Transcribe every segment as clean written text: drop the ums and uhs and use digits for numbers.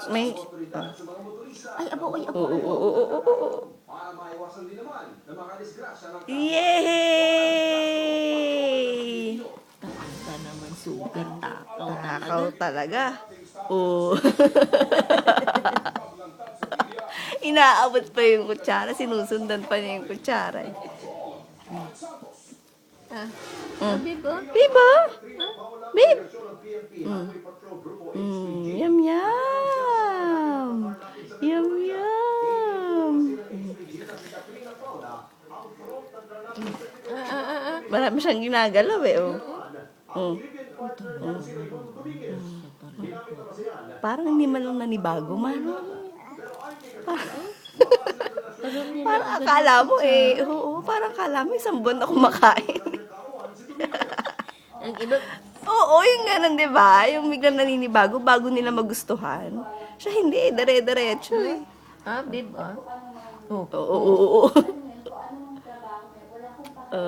May... Ay, abo, ay, abo. Oo. Yay! Talaga naman, super takaw Takaw talaga. talaga. Oo. Inaabot pa yung kutsara. Sinusundan pa niya yung kutsara. Ah, Mm. sabi ba? Diba? Babe! Yum, yum! Yum, yum! Marami siyang ginagalaw eh, oh. Mm. Parang hindi man lang nanibago, mano. Alam niya na Parang agad akala yung mo eh, kutsara. oo, parang akala mo isang buwan na kumakain. Ang iba, Oo, yung ganun, di ba? Yung biglang naninibago, bago nila magustuhan. Siya hindi, dire-diretso eh. babe, ah. Oh, Oo, oh. oo, oo. Uy, naku,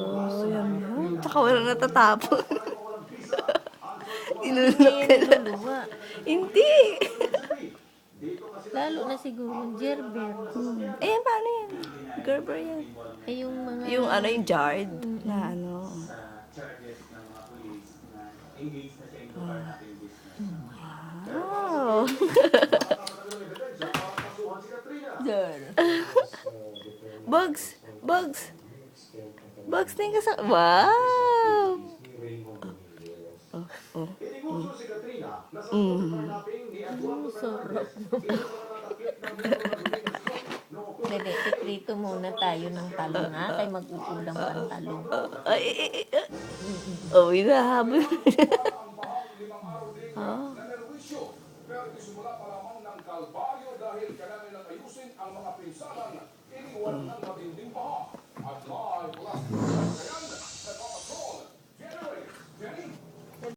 Yan, sarap yan. naman. Tsaka walang natatapon. Hindi niya Inulog yan ka na. niluluwa. Hindi. Lalo na siguro Gerber. Eh, paano yan? Gerber yan. Ay, yung mga... Yung ano, yung jarred na ano. Wow. Bugs! Bugs! Bugs na yung kasama. Wow! Oh, oh. Sarap naman. Bebe, piprito muna tayo ng talong ha, kay mag-uulam pang talong. Ay, ay, ay, ay. Oh, hinahabol. Oh. Pero isimula pa lamang ng kalbaryo dahil kailangan ayusin ang mga pinsalang iniwan ng